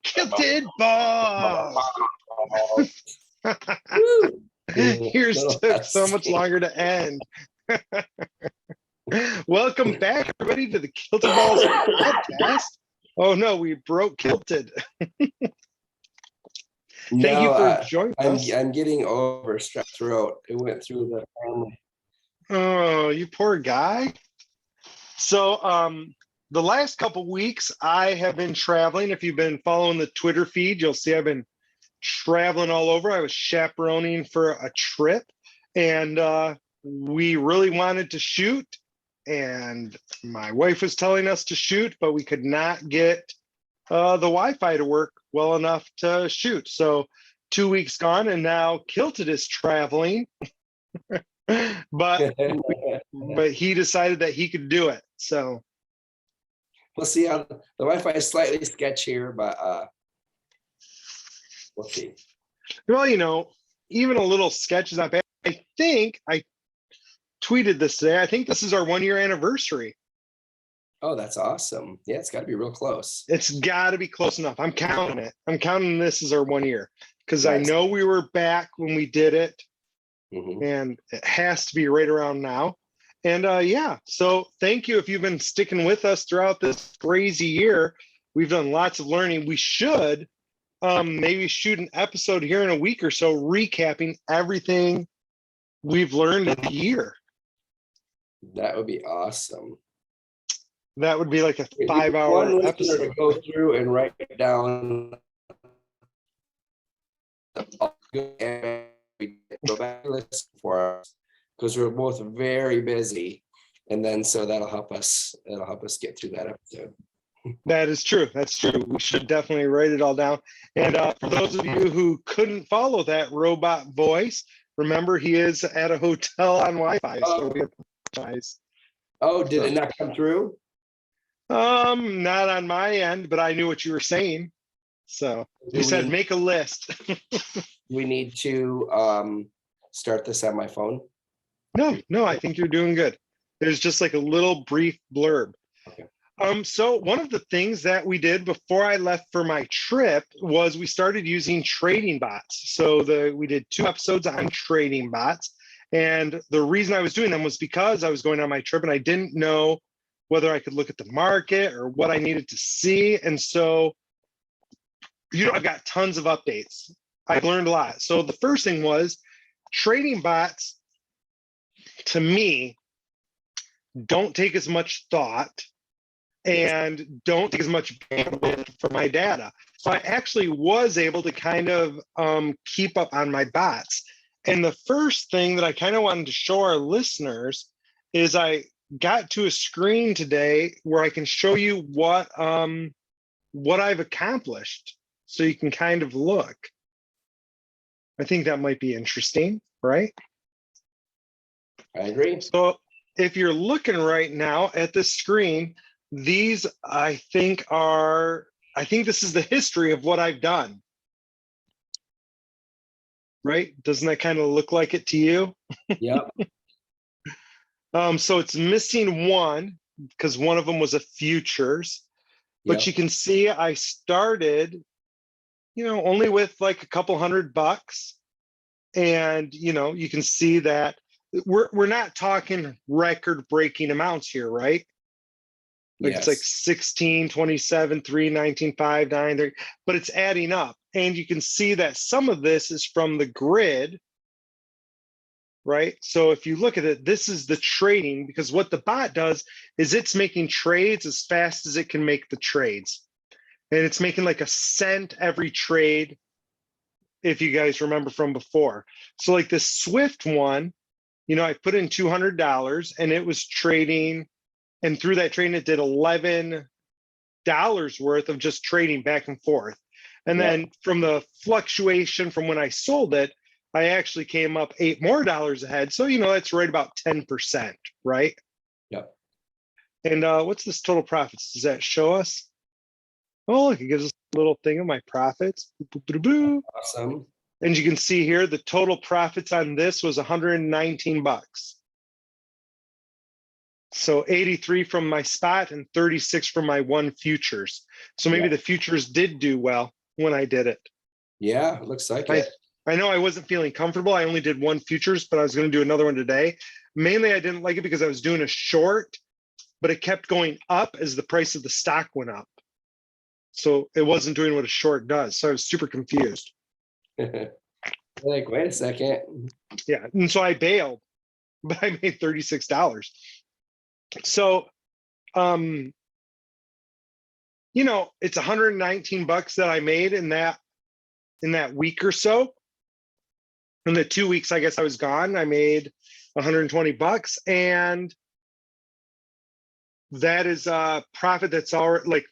Kilted balls. Yours took so much longer to end. Welcome back, everybody, to the Kilted Balls podcast. Oh no, we broke Kilted. Thank you for joining us. I'm getting over strep throat. It went through the family. Oh, you poor guy. So the last couple weeks I have been traveling. If you've been following the Twitter feed, you'll see I've been traveling all over. I was chaperoning for a trip, and we really wanted to shoot, and my wife was telling us to shoot, but we could not get the Wi-Fi to work well enough to shoot. So 2 weeks gone, and now Kilted is traveling. but he decided that he could do it. So we'll see how the Wi-Fi is slightly sketchier, but we'll see. Well, you know, even a little sketch is not bad. I think I tweeted this today. I think this is our 1 year anniversary. Oh, that's awesome. Yeah, it's got to be real close. It's got to be close enough. I'm counting it. I'm counting this as our 1 year because nice. I know we were back when we did it. Mm-hmm. And it has to be right around now. And yeah, so thank you if you've been sticking with us throughout this crazy year. We've done lots of learning. We should maybe shoot an episode here in a week or so recapping everything we've learned in the year. That would be awesome. That would be like a 5-hour episode. To go through and write down go back and listen for us because we're both very busy, and then so that'll help us get through that episode. That is true. That's true. We should definitely write it all down. And for those of you who couldn't follow that robot voice, remember he is at a hotel on Wi-Fi, so we apologize. Oh, did it not come through? Not on my end, but I knew what you were saying. So you said make a list. We need to start this on my phone. No, I think you're doing good. There's just like a little brief blurb. Okay. So one of the things that we did before I left for my trip was we started using trading bots. So we did 2 episodes on trading bots. And the reason I was doing them was because I was going on my trip and I didn't know whether I could look at the market or what I needed to see. And so, you know, I've got tons of updates. I've learned a lot. So the first thing was trading bots, to me, don't take as much thought and don't take as much bandwidth for my data. So I actually was able to kind of keep up on my bots. And the first thing that I kind of wanted to show our listeners is I got to a screen today where I can show you what I've accomplished. So you can kind of look. I think that might be interesting, right? I agree. So if you're looking right now at the screen, these I think this is the history of what I've done. Right? Doesn't that kind of look like it to you? Yep. So it's missing one because one of them was a futures, but yep. You can see I started, you know, only with like a couple $100, and you know, you can see that we're not talking record-breaking amounts here, right? Like yes. It's like 16, 27, 3, 19, 5, 9, 3, but it's adding up, and you can see that some of this is from the grid, right? So if you look at it, this is the trading, because what the bot does is it's making trades as fast as it can make the trades. And it's making like a cent every trade, if you guys remember from before. So like this Swift one, you know, I put in $200 and it was trading, and through that trading, it did $11 worth of just trading back and forth. And then from the fluctuation from when I sold it, I actually came up $8 more ahead. So, you know, that's right about 10%, right? Yep. And what's this total profits? Does that show us? Oh, look, it gives us a little thing of my profits. Awesome. And you can see here, the total profits on this was $119. So 83 from my spot and 36 from my one futures. So maybe the futures did do well when I did it. Yeah, looks like I, it. I know I wasn't feeling comfortable. I only did one futures, but I was going to do another one today. Mainly, I didn't like it because I was doing a short, but it kept going up as the price of the stock went up. So it wasn't doing what a short does. So I was super confused. Like, wait a second. Yeah. And so I bailed, but I made $36. So, you know, it's 119 bucks that I made in that week or so. In the 2 weeks, I guess I was gone, I made 120 bucks. And that is a profit that's already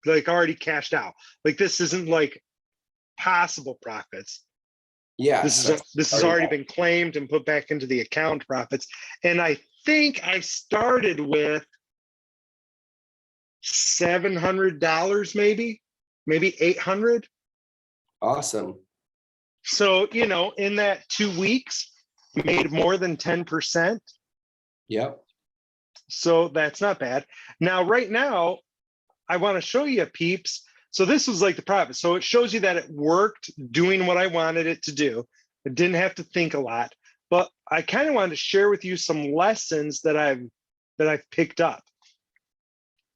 like already cashed out. Like this isn't like possible profits. Yes, This has already been claimed and put back into the account profits. And I think I started with $700, maybe 800. awesome. So, you know, in that 2 weeks, made more than 10%. Yep. So that's not bad. Now, right now, I want to show you peeps. So this was like the profit. So it shows you that it worked doing what I wanted it to do. I didn't have to think a lot, but I kind of wanted to share with you some lessons that I've picked up.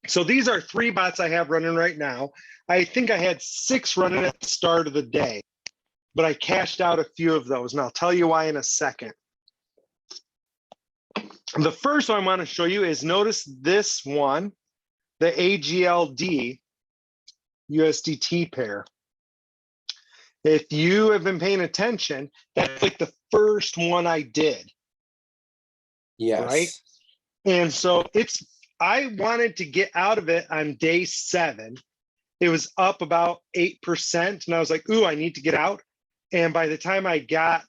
So these are 3 bots I have running right now. I think I had 6 running at the start of the day, but I cashed out a few of those, and I'll tell you why in a second. The first one I want to show you is, notice this one, the AGLD USDT pair. If you have been paying attention, that's like the first one I did. Yes. Right. And so I wanted to get out of it on day 7. It was up about 8%. And I was like, ooh, I need to get out. And by the time I got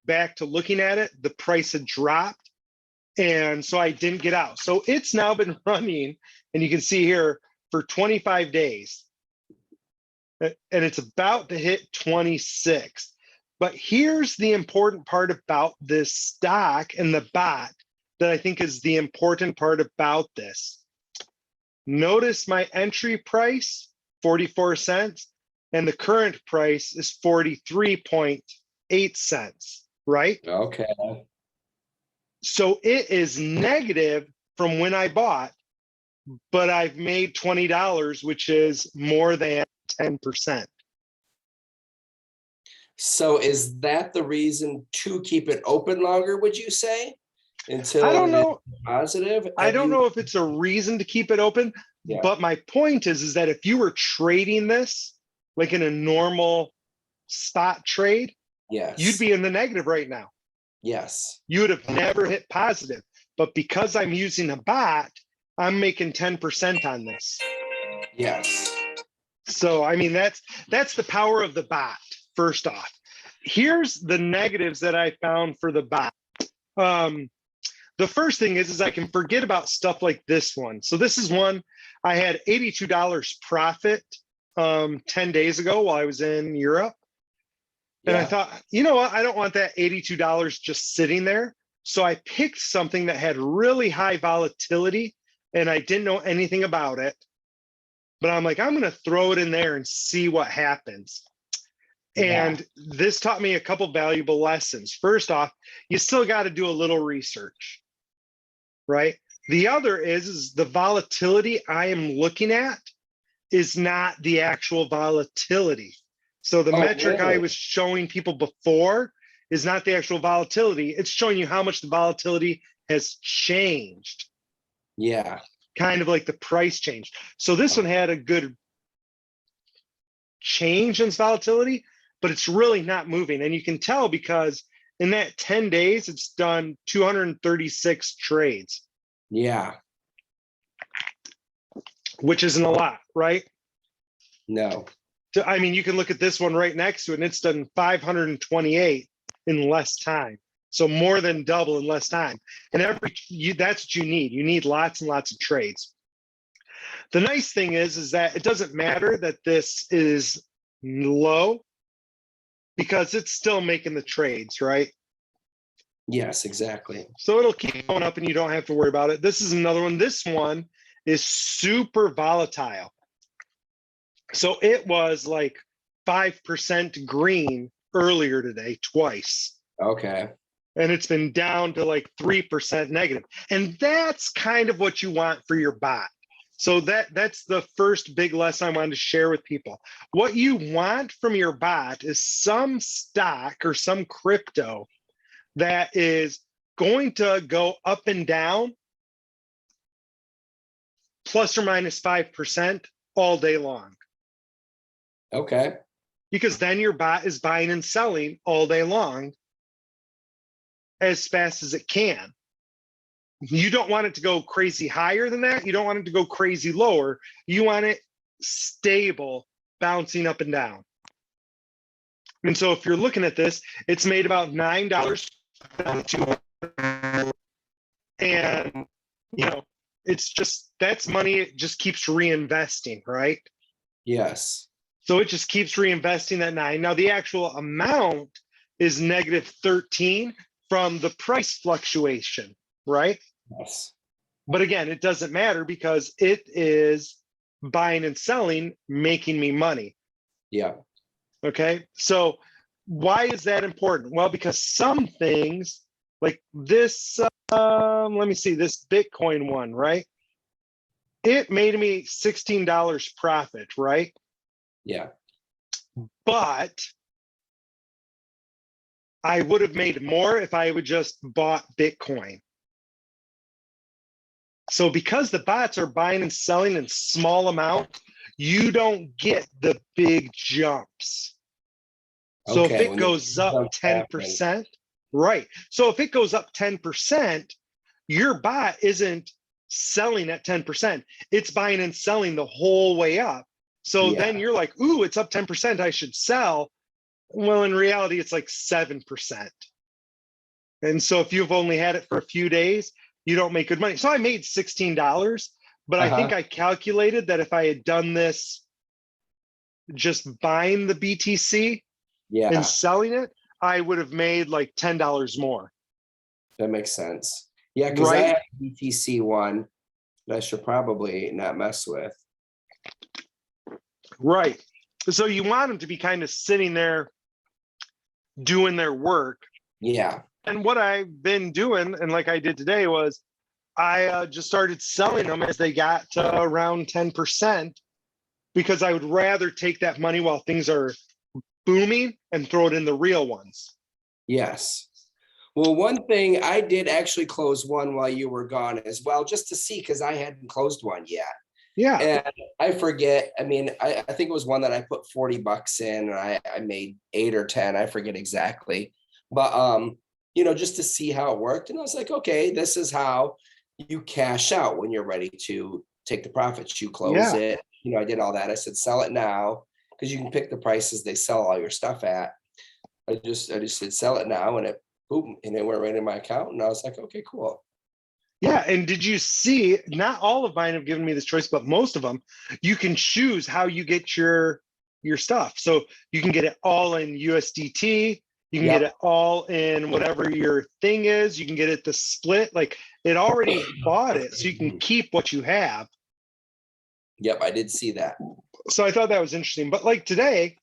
back to looking at it, the price had dropped. And so I didn't get out. So it's now been running, and you can see here, for 25 days. And it's about to hit 26. But here's the important part about this stock and the bot that I think is the important part about this. Notice my entry price, 44 cents, and the current price is 43.8 cents, right? Okay. So it is negative from when I bought, but I've made $20, which is more than 10%. So is that the reason to keep it open longer, would you say? Until I don't know. Positive? I don't know if it's a reason to keep it open, but my point is that if you were trading this like in a normal spot trade, yes, you'd be in the negative right now. Yes. You would have never hit positive. But because I'm using a bot, I'm making 10% on this. Yes. So, I mean, that's the power of the bot, first off. Here's the negatives that I found for the bot. The first thing is I can forget about stuff like this one. So this is one I had $82 profit 10 days ago while I was in Europe. And I thought, you know what? I don't want that $82 just sitting there. So I picked something that had really high volatility, and I didn't know anything about it. But I'm like, I'm going to throw it in there and see what happens. And this taught me a couple valuable lessons. First off, you still got to do a little research, right? The other is the volatility I am looking at is not the actual volatility. So the metric I was showing people before is not the actual volatility. It's showing you how much the volatility has changed. Yeah. Kind of like the price change. So this one had a good change in its volatility, but it's really not moving. And you can tell because in that 10 days, it's done 236 trades. Yeah. Which isn't a lot, right? No. I mean, you can look at this one right next to it, and it's done 528 in less time. So more than double in less time. And that's what you need. You need lots and lots of trades. The nice thing is that it doesn't matter that this is low because it's still making the trades, right? Yes, exactly. So it'll keep going up and you don't have to worry about it. This is another one. This one is super volatile. So it was like 5% green earlier today, twice. Okay. And it's been down to like 3% negative. And that's kind of what you want for your bot. So that's the first big lesson I wanted to share with people. What you want from your bot is some stock or some crypto that is going to go up and down plus or minus 5% all day long. Okay. Because then your bot is buying and selling all day long as fast as it can. You don't want it to go crazy higher than that. You don't want it to go crazy lower. You want it stable, bouncing up and down. And so if you're looking at this, it's made about $9. And, you know, it's just, that's money. It just keeps reinvesting, right? Yes. So it just keeps reinvesting that 9. Now the actual amount is negative 13 from the price fluctuation, right? Yes. But again, it doesn't matter because it is buying and selling, making me money. Yeah. Okay. So why is that important? Well, because some things like this, let me see, this Bitcoin one, right? It made me $16 profit, right? Yeah. But I would have made more if I would just bought Bitcoin. So because the bots are buying and selling in small amounts, you don't get the big jumps. So if Okay. it goes up 10%, right. So if it goes up 10%, your bot isn't selling at 10%. It's buying and selling the whole way up. So then you're like, ooh, it's up 10%. I should sell. Well, in reality, it's like 7%. And so if you've only had it for a few days, you don't make good money. So I made $16, but I think I calculated that if I had done this just buying the BTC and selling it, I would have made like $10 more. That makes sense. Yeah, because I have a BTC one that I should probably not mess with. Right. So you want them to be kind of sitting there doing their work. Yeah. And what I've been doing, and like I did today, was I just started selling them as they got to around 10% because I would rather take that money while things are booming and throw it in the real ones. Yes. Well, one thing I did actually close one while you were gone as well, just to see, because I hadn't closed one yet. Yeah. And I forget, I mean, I think it was one that I put $40 in and I made 8 or 10, I forget exactly. But, you know, just to see how it worked. And I was like, okay, this is how you cash out when you're ready to take the profits. You close it. You know, I did all that. I said, sell it now, because you can pick the prices they sell all your stuff at. I just said, sell it now, and it boom, and it went right in my account. And I was like, okay, cool. Yeah. And did you see, not all of mine have given me this choice, but most of them, you can choose how you get your stuff. So you can get it all in USDT. You can get it all in whatever your thing is. You can get it the split, like it already bought it. So you can keep what you have. Yep, I did see that. So I thought that was interesting. But like today,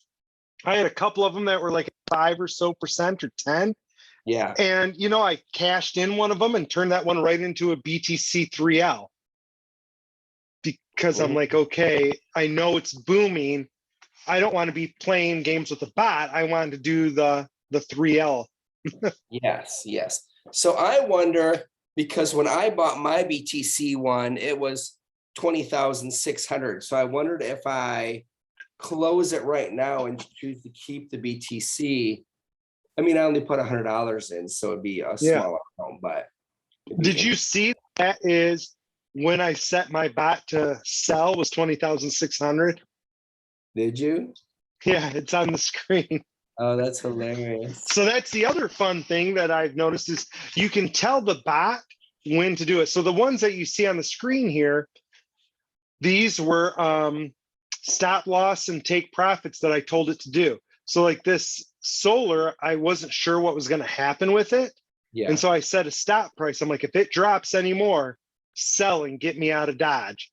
I had a couple of them that were like 5% or so or 10. Yeah. And, you know, I cashed in one of them and turned that one right into a BTC 3L because I'm like, okay, I know it's booming. I don't want to be playing games with a bot. I wanted to do the 3L. Yes, yes. So I wonder, because when I bought my BTC one, it was 20,600. So I wondered if I close it right now and choose to keep the BTC. I mean, I only put $100 in, so it'd be a small amount, but. Did you see that is when I set my bot to sell was 20,600? Did you? Yeah, it's on the screen. Oh, that's hilarious. So that's the other fun thing that I've noticed is you can tell the bot when to do it. So the ones that you see on the screen here, these were stop loss and take profits that I told it to do. So like this solar, I wasn't sure what was going to happen with it. Yeah. And so I set a stop price. I'm like, if it drops anymore, sell and get me out of Dodge.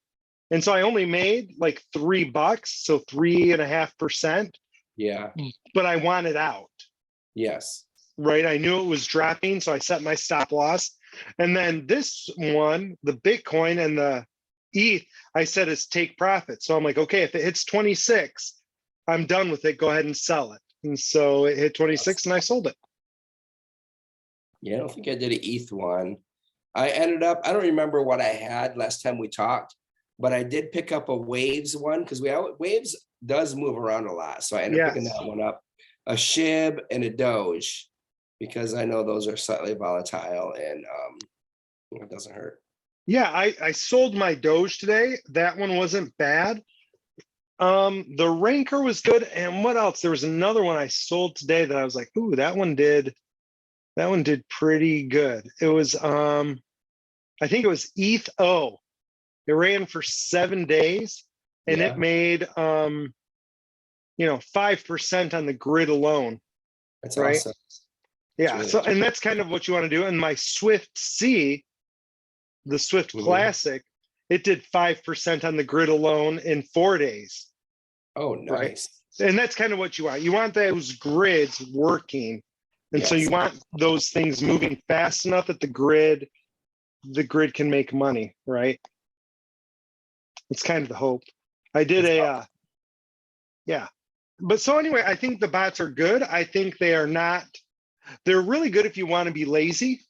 And so I only made like $3, so 3.5%, Yeah. but I wanted out, Yes. right? I knew it was dropping, so I set my stop loss. And then this one, the Bitcoin and the ETH, I said is take profit. So I'm like, okay, if it hits 26, I'm done with it. Go ahead and sell it. And so it hit 26 and I sold it. Yeah, I don't think I did an ETH one. I ended up, I don't remember what I had last time we talked, but I did pick up a Waves one because Waves does move around a lot. So I ended up picking Yes. that one up, a SHIB and a Doge, because I know those are slightly volatile and it doesn't hurt. Yeah, I sold my Doge today. That one wasn't bad. The Ranker was good. And what else? There was another one I sold today that I was like, ooh, that one did pretty good. It was I think it was ETH O. It ran for 7 days and Yeah. it made 5% on the grid alone. That's right. awesome. Yeah. Really So and that's kind of what you want to do. And my Swift C, the Swift Classic, it did 5% on the grid alone in 4 days. Oh, nice. Right. And that's kind of what you want. You want those grids working. And so you want those things moving fast enough that the grid can make money, right? It's kind of the hope. I did yeah. But so anyway, I think the bots are good. I think they're really good if you want to be lazy,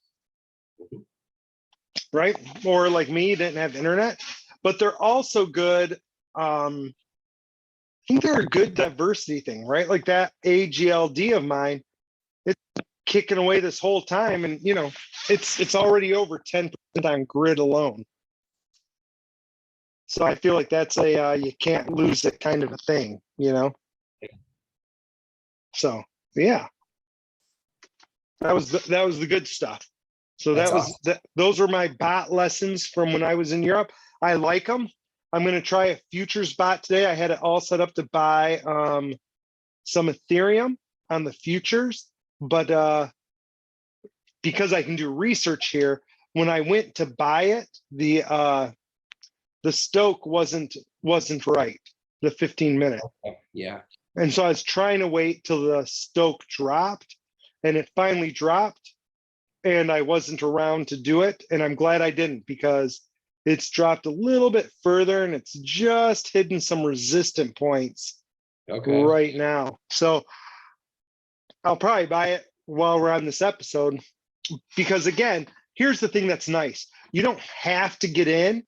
right? Or like me, didn't have internet, but they're also good. I think they're a good diversity thing, right? Like that AGLD of mine, it's kicking away this whole time. And it's already over 10% on grid alone. So I feel like that's you can't lose it kind of a thing, So yeah, that was the good stuff. So That's that was awesome. those were my bot lessons from when I was in Europe. I like them. I'm going to try a futures bot today. I had it all set up to buy some Ethereum on the futures, but because I can do research here, when I went to buy it, the Stoke wasn't right, the 15-minute. Yeah. And so I was trying to wait till the Stoke dropped, and it finally dropped, and I wasn't around to do it. And I'm glad I didn't, because it's dropped a little bit further and it's just hitting some resistant points right now. So I'll probably buy it while we're on this episode, because again, here's the thing that's nice. You don't have to get in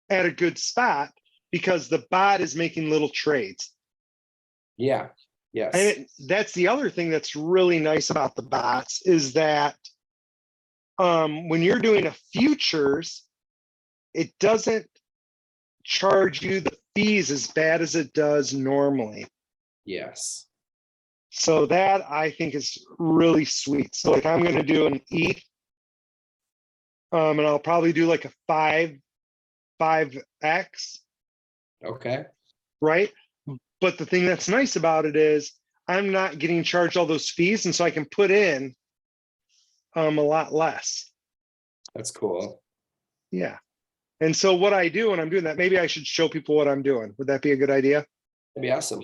at a good spot because the bot is making little trades. Yeah. Yes. And that's the other thing that's really nice about the bots is that when you're doing a futures, it doesn't charge you the fees as bad as it does normally. Yes. So that I think is really sweet. So like I'm going to do an ETH, and I'll probably do like a 5x. Okay. Right. But the thing that's nice about it is I'm not getting charged all those fees, and so I can put in a lot less. That's cool. Yeah. And so what I do when I'm doing that, maybe I should show people what I'm doing. Would that be a good idea? That'd be awesome.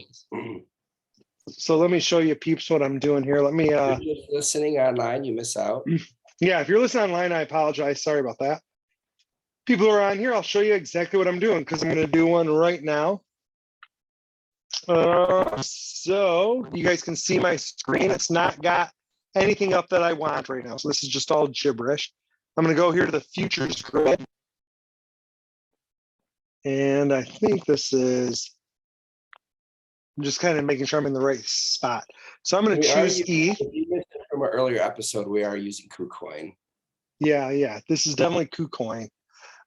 So let me show you peeps what I'm doing here. Let me If you're just listening online, you miss out. Yeah, if you're listening online, I apologize. Sorry about that. People who are on here, I'll show you exactly what I'm doing, because I'm going to do one right now. So you guys can see my screen. It's not got anything up that I want right now. So this is just all gibberish. I'm going to go here to the futures grid. And I think this is, I'm just kind of making sure I'm in the right spot. So I'm going to choose ETH. You mentioned from an earlier episode, we are using KuCoin. Yeah. This is definitely KuCoin.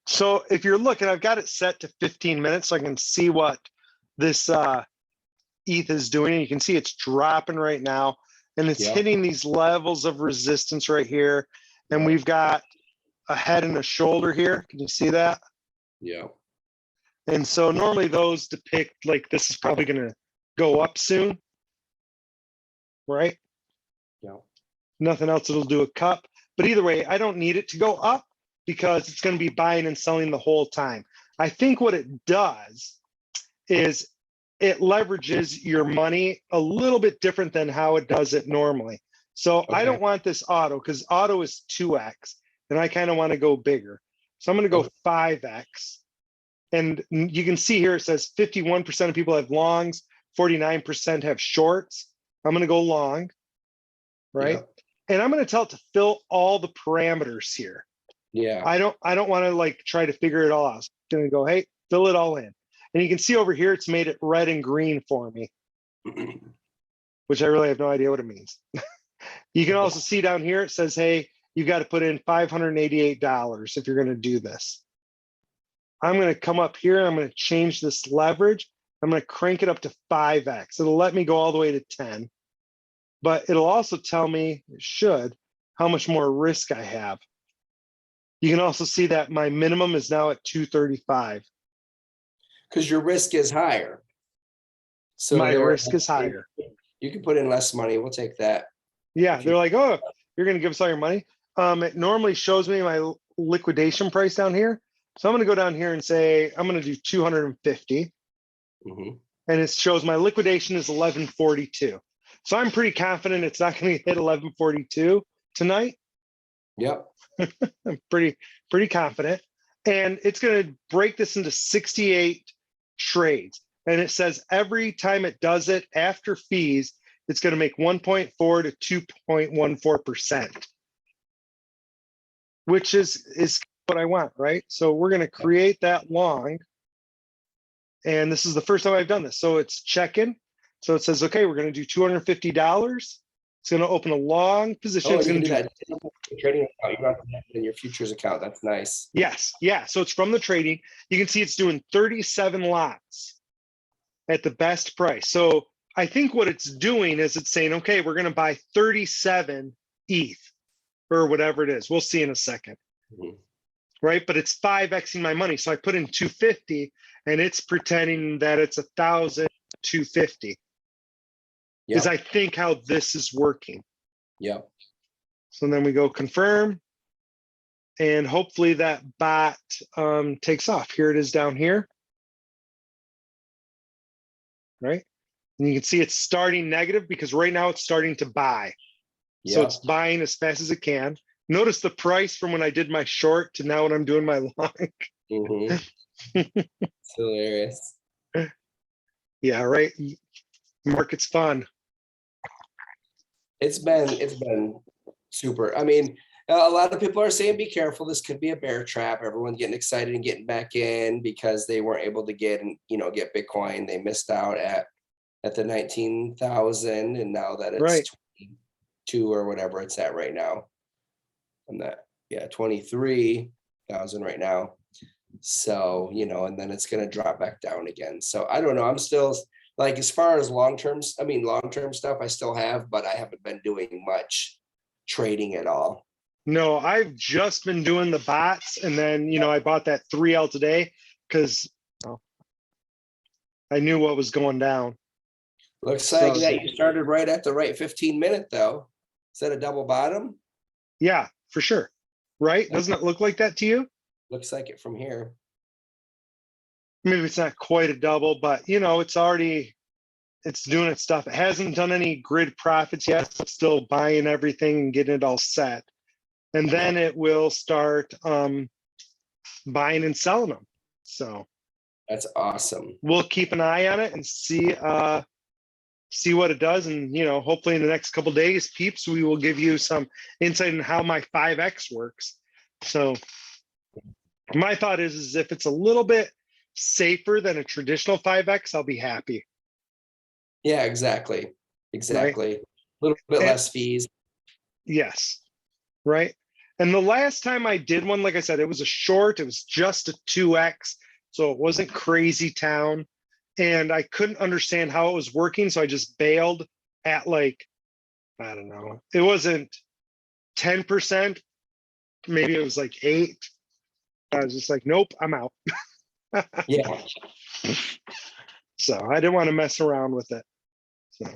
So if you're looking, I've got it set to 15 minutes so I can see what this ETH is doing. And you can see it's dropping right now, and it's hitting these levels of resistance right here. And we've got a head and a shoulder here. Can you see that? Yeah. And so normally those depict like this is probably going to go up soon, right? Yeah. Nothing else, it'll do a cup. But either way, I don't need it to go up because it's going to be buying and selling the whole time. I think what it does is it leverages your money a little bit different than how it does it normally. So I don't want this auto because auto is 2x and I kind of want to go bigger. So I'm going to go 5x. And you can see here it says 51% of people have longs, 49% have shorts. I'm going to go long, right? Yep. And I'm going to tell it to fill all the parameters here. Yeah. I don't want to like try to figure it all out. I'm going to go, hey, fill it all in. And you can see over here, it's made it red and green for me, which I really have no idea what it means. You can also see down here, it says, hey, you got to put in $588 if you're going to do this. I'm going to come up here. I'm going to change this leverage. I'm going to crank it up to 5x. It'll let me go all the way to 10, but it'll also tell me, it should, how much more risk I have. You can also see that my minimum is now at 235. Because your risk is higher. So My risk is higher. You can put in less money. We'll take that. Yeah, they're like, oh, you're going to give us all your money. It normally shows me my liquidation price down here. So I'm going to go down here and say, I'm going to do 250. And it shows my liquidation is 1142. So I'm pretty confident it's not going to hit 1142 tonight. Yep. I'm pretty confident. And it's going to break this into 68 trades. And it says every time it does it after fees, it's going to make 1.4 to 2.14%, which is what I want, right? So we're going to create that long. And this is the first time I've done this. So it's check-in. So it says, okay, we're going to do $250. It's going to open a long position. It's you going can to do that trading account. You don't have to have it in your futures account. That's nice. Yes. Yeah. So it's from the trading. You can see it's doing 37 lots at the best price. So I think what it's doing is it's saying, okay, we're going to buy 37 ETH or whatever it is. We'll see in a second. Right. But it's 5xing my money. So I put in 250 and it's pretending that it's 1,250. Is I think how this is working. Yep. So then we go confirm. And hopefully that bot takes off. Here it is down here. Right. And you can see it's starting negative because right now it's starting to buy. So it's buying as fast as it can. Notice the price from when I did my short to now when I'm doing my long. It's hilarious. Yeah, right. Market's fun. It's been super. I mean, a lot of people are saying, be careful. This could be a bear trap. Everyone's getting excited and getting back in because they weren't able to get Bitcoin. They missed out at the 19,000, and now that it's 22 or whatever it's at right now, and that 23,000 right now. So and then it's going to drop back down again. So I don't know. I'm still like, as far as long-term stuff I still have, but I haven't been doing much trading at all. No, I've just been doing the bots, and then I bought that 3L today because I knew what was going down. Looks like that you started right at the right 15-minute though. Is that a double bottom? Yeah, for sure. Right? Doesn't it look like that to you? Looks like it from here. Maybe it's not quite a double, but it's already, it's doing its stuff. It hasn't done any grid profits yet. So it's still buying everything and getting it all set. And then it will start buying and selling them. So that's awesome. We'll keep an eye on it and see what it does. And hopefully in the next couple of days, peeps, we will give you some insight on how my 5x works. So my thought is if it's a little bit safer than a traditional 5x, I'll be happy. Yeah, exactly. Right? A little bit less fees. Yes. Right. And the last time I did one, like I said, it was a short, it was just a 2x. So it wasn't crazy town. And I couldn't understand how it was working. So I just bailed at I don't know. It wasn't 10%. Maybe it was 8. I was just like, nope, I'm out. Yeah. So I didn't want to mess around with it. So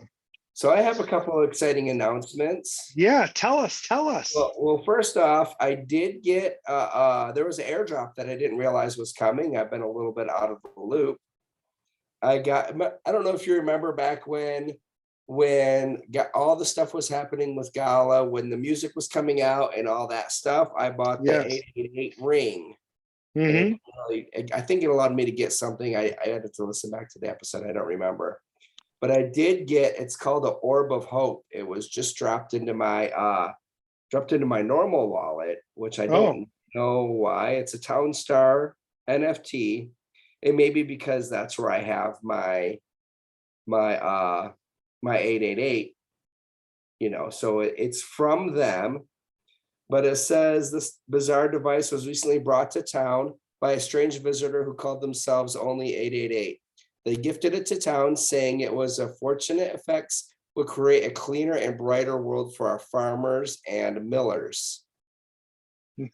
So I have a couple of exciting announcements. Yeah, tell us. Well, first off, I did get there was an airdrop that I didn't realize was coming. I've been a little bit out of the loop. I don't know if you remember back when all the stuff was happening with Gala, when the music was coming out and all that stuff. I bought the Yes. 888 ring. Hmm. I think it allowed me to get something. I had to listen back to the episode. I don't remember. But I did get, it's called the Orb of Hope. It was just dropped into my normal wallet, which I Oh, don't know why. It's a Townstar NFT. It may be because that's where I have my 888, so it's from them. But it says this bizarre device was recently brought to town by a strange visitor who called themselves only 888. They gifted it to town, saying it was a fortunate effects would create a cleaner and brighter world for our farmers and millers.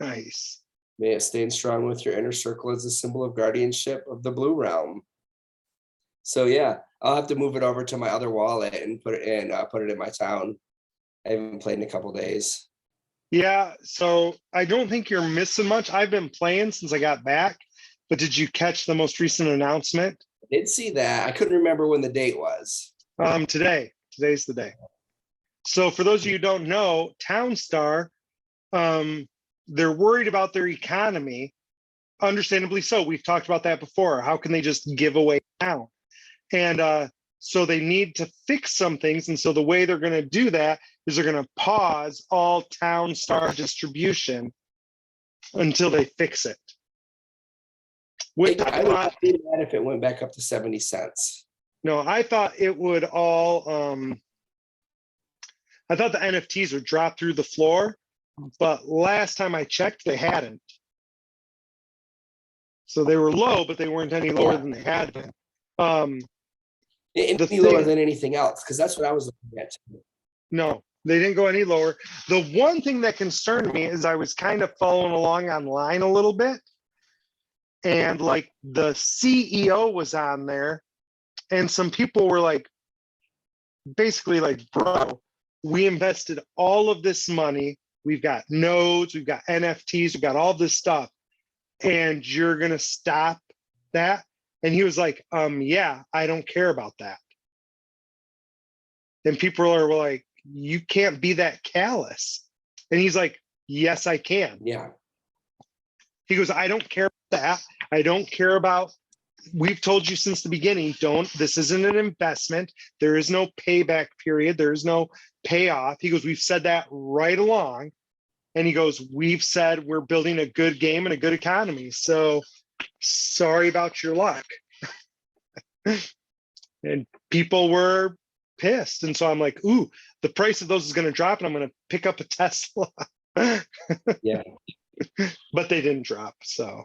nice. May it stay strong with your inner circle as a symbol of guardianship of the blue realm. So yeah, I'll have to move it over to my other wallet and put it in my town. I haven't played in a couple days. Yeah, so I don't think you're missing much. I've been playing since I got back, but did you catch the most recent announcement? I did see that. I couldn't remember when the date was. Today's the day. So for those of you who don't know, Townstar, they're worried about their economy. Understandably so. We've talked about that before. How can they just give away town? And so they need to fix some things. And so the way they're going to do that is they're going to pause all Townstar distribution until they fix it. I would not be mad if it went back up to 70 cents. No, I thought it would all, I thought the NFTs would drop through the floor, but last time I checked, they hadn't. So they were low, but they weren't any lower than they had been. Any lower than anything else, because that's what I was looking at. No, they didn't go any lower. The one thing that concerned me is I was kind of following along online a little bit. And like the CEO was on there, and some people were like, basically like, bro, we invested all of this money. We've got nodes, we've got NFTs, we've got all this stuff, and you're going to stop that? And he was like, yeah, I don't care about that. And people were like, you can't be that callous. And he's like, yes, I can. Yeah. He goes, I don't care about that. I don't care about, we've told you since the beginning, this isn't an investment. There is no payback period. There is no payoff. He goes, we've said that right along. And he goes, we've said we're building a good game and a good economy. So sorry about your luck. And people were pissed. And so I'm like, ooh, the price of those is going to drop and I'm going to pick up a Tesla. Yeah. But they didn't drop. So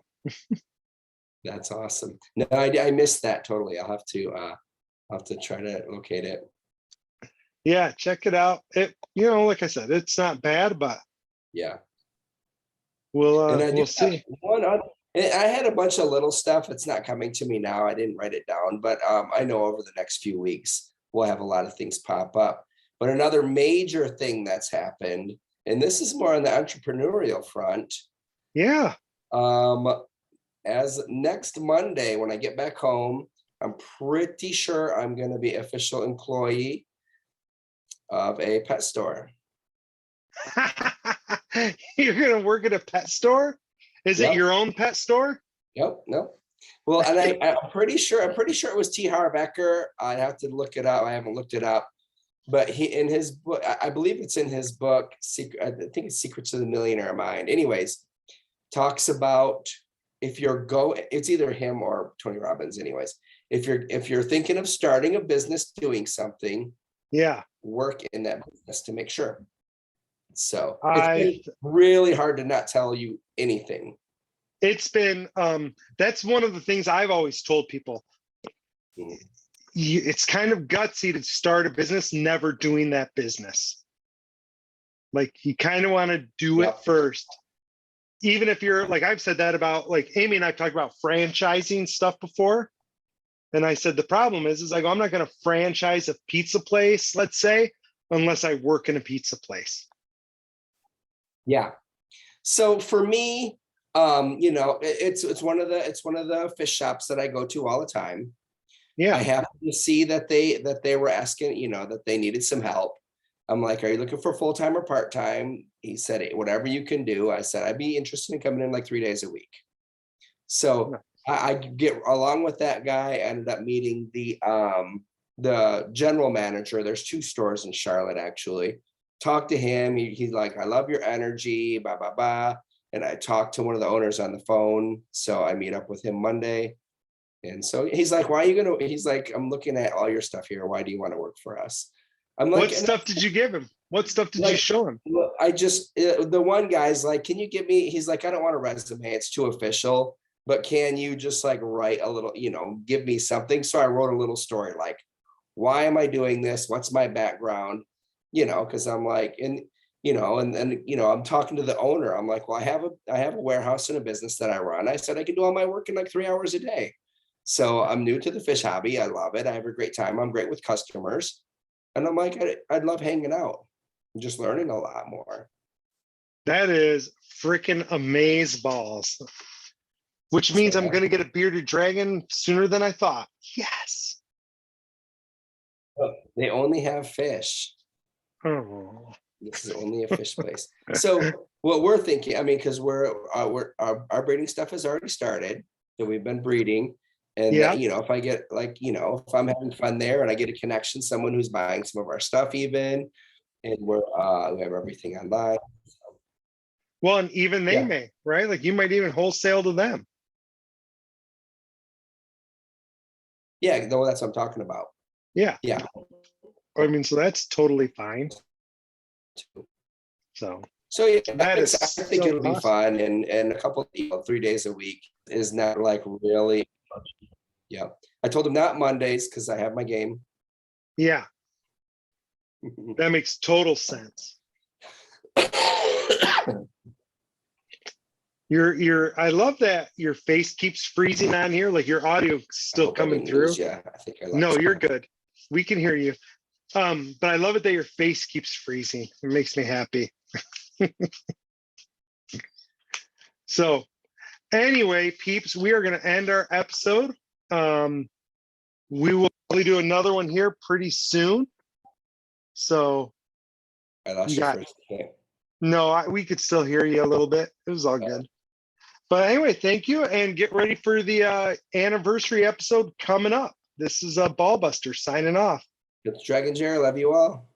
that's awesome. No, I missed that totally. I'll have to try to locate it. Yeah, check it out. Like I said, it's not bad, but yeah, we'll see. I had a bunch of little stuff. It's not coming to me now. I didn't write it down, but I know over the next few weeks we'll have a lot of things pop up. But another major thing that's happened, and this is more on the entrepreneurial front. Yeah. As next Monday, when I get back home, I'm pretty sure I'm going to be official employee of a pet store. You're going to work at a pet store? Is it your own pet store? Yep. No. Well, and I'm pretty sure it was T. Harv Eker. I'd have to look it up. I haven't looked it up, but in his book, I believe it's in his book, I think it's Secrets of the Millionaire Mind. Anyways, talks about it's either him or Tony Robbins. Anyways, if you're thinking of starting a business, doing something, work in that business to make sure. So it's been really hard to not tell you anything. It's been that's one of the things I've always told people. It's kind of gutsy to start a business never doing that business. Like you kind of want to do it first. Even if you're like, I've said that about like Amy and I've talked about franchising stuff before. And I said, the problem is I go, I'm not going to franchise a pizza place, let's say, unless I work in a pizza place. Yeah. So for me, you know, it's one of the fish shops that I go to all the time. Yeah. I happened to see that they were asking, you know, that they needed some help. I'm like, are you looking for full-time or part-time? He said, whatever you can do. I said, I'd be interested in coming in like 3 days a week. So I get along with that guy. I ended up meeting the general manager. There's 2 stores in Charlotte, actually. Talked to him. He's like, I love your energy, blah, blah, blah. And I talked to one of the owners on the phone. So I meet up with him Monday. And so he's like, why are you gonna, he's like, I'm looking at all your stuff here. Why do you want to work for us? I'm like, what stuff did you give him? What stuff did you show him? I just, the one guy's like, can you give me, he's like, I don't want a resume. It's too official, but can you just like write a little, you know, give me something? So I wrote a little story, like, why am I doing this? What's my background? You know, cause I'm like, and, you know, and, you know, I'm talking to the owner. I'm like, well, I have a warehouse and a business that I run. I said, I can do all my work in like 3 hours a day. So I'm new to the fish hobby. I love it. I have a great time. I'm great with customers. And I'm like, I'd love hanging out and just learning a lot more. That is freaking amaze balls, which means I'm going to get a bearded dragon sooner than I thought. Yes. They only have fish. Oh. This is only a fish place. So what we're thinking, I mean, because our breeding stuff has already started. So we've been breeding. And Yeah. you know, if I get like, you know, if I'm having fun there and I get a connection, someone who's buying some of our stuff even, and we have everything online. Well, and even they may, right? Like you might even wholesale to them. Yeah, no, that's what I'm talking about. Yeah. Yeah. I mean, so that's totally fine. So yeah, that I is think so it'll be fun, and a couple, you know, 3 days a week is not like really. Yeah, I told him not Mondays because I have my game. Yeah, that makes total sense. I love that your face keeps freezing on here, like your audio still coming through. Yeah, I think I no, you're good. We can hear you. But I love it that your face keeps freezing. It makes me happy. So anyway, peeps, we are going to end our episode. We will probably do another one here pretty soon. So I lost you for a second. No, we could still hear you a little bit. It was all good. But anyway, thank you, and get ready for the anniversary episode coming up. This is Ballbuster signing off. It's Dragon Jerry. Love you all.